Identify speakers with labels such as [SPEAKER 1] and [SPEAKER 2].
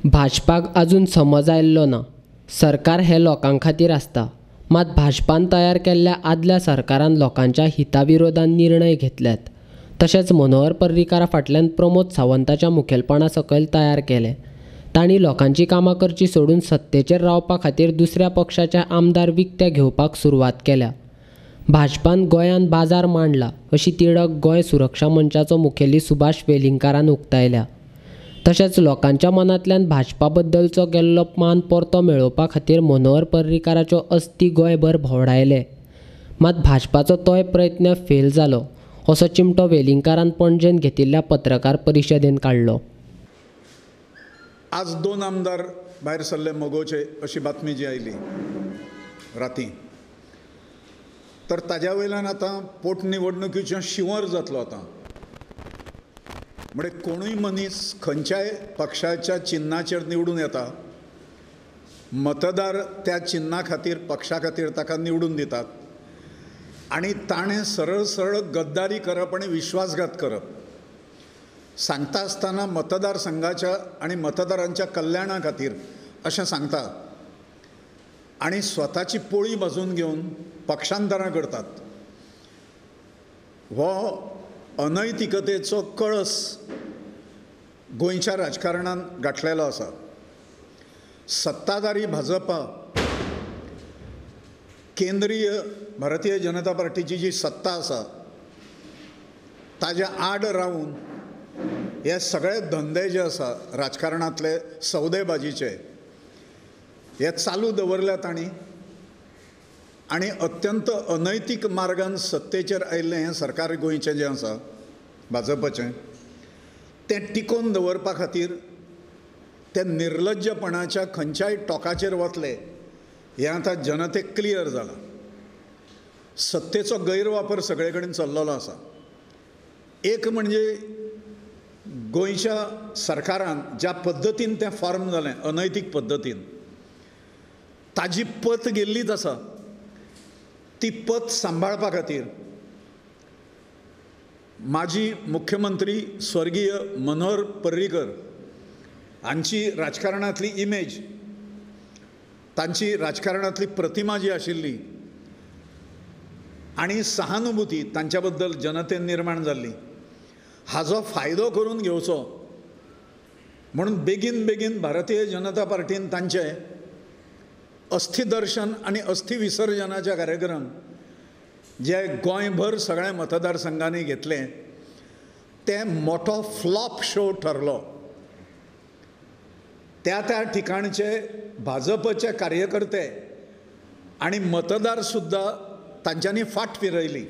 [SPEAKER 1] भाजपाक अजून समज आयल्लो ना. सरकार हे लोकां खातीर आसता. मात भाजपान तयार केल्ल्या आदल्या सरकारान लोकांच्या हिता विरोधान निर्णय घेतल्यात. तशेंच मनोहर पर्रीकारा फाटल्यान प्रमोद सावंताच्या मुखेलपणा सकयल तयार केले. तांणी लोकांची कामां करची सोडून सत्तेचेर रावपा खातीर दुसऱ्या पक्षाचे आमदार विकते घेवपाक सुरवात केल्या. भाजपान गोंयान बाजार मांडला अशी तिडक गोंय सुरक्षा मंचाचो मुखेली सुभाष वेलिंगकारान उक्तायल्या. तशेंच लोकांच्या मनांतल्यान भाजपा बद्दलचो गेल्लो मान परतो मेळोवपा खातीर मनोहर पर्रीकाराच्यो अस्थी गोंयभर भोंवडायले. मात भाजपाचो तोय प्रयत्न फेल जालो असो चिमटो वेलिंगकारान पणजेन घेतिल्ल्या पत्रकार परिशदेन काडलो.
[SPEAKER 2] आज 2 आमदार भायर सरले मोगोवचे अशी बातमी जी आयली राती, तर ताज्या वयल्यान आतां पोटनिवडणुकीचो शिंवर जातलो. आतां म्हणजे कोणूय मनीस खंयच्याय पक्षाच्या चिन्हाचेर निवडून येता, मतदार त्या चिन्हा खातीर पक्षा खातीर ताका निवडून दितात आनी ताणें सरळ सरळ गद्दारी करप आनी विश्वासघात करप. सांगता आसतना मतदारसंघाच्या आनी मतदारांच्या कल्याणा खातीर अशें सांगता आनी स्वताची पोळी भाजून घेवन पक्षांतरां करतात. हो अनैतिकतेचो कळस गोंयच्या राजकारणान गाठलेलो आसा. सत्ताधारी भाजपा, केंद्रीय भारतीय जनता पार्टीची जी सत्ता आसा ताच्या आड रावन हे सगळे धंदे जे आसा राजकारणांतले सौदेबाजीचे हे चालू दवरल्या तांणी आनी अत्यंत अनैतीक मार्गान सत्तेचेर आयिल्लें हें सरकार गोंयचें जें आसा भाजपाचें तें टिकोवन दवरपा खातीर ते निर्लज्जपणाच्या खंयच्याय टोकाचेर वतले हें आतां जनतेक क्लियर जालां. सत्तेचो गैरवापर सगळे कडेन चल्लेलो आसा. एक म्हणजे गोंयच्या सरकारान ज्या पद्दतीन तें फॉर्म जालें अनैतीक पद्दतीन ताजी पत गेल्लीच आसा. ती पत सांबाळपा खातीर माजी मुख्यमंत्री स्वर्गीय मनोहर पर्रीकर हांची राजकारणांतली इमेज, तांची राजकारणांतली प्रतिमा जी आशिल्ली आनी सहानुभूती तांच्या बद्दल जनतेन निर्माण जाल्ली, हाजो फायदो करून घेवचो म्हणून बेगीन बेगीन भारतीय जनता पार्टीन तांचे अस्थिदर्शन आनी अस्थि विसर्जनाच्या कार्यक्रम जे गोंयभर सगळ्या मतदारसंघांनी घेतले ते मोठो फ्लॉप शो ठरलो. त्या त्या ठिकाणचे भाजपचे कार्यकर्ते आनी मतदार सुद्दां तांच्यांनी फाट फिरयली.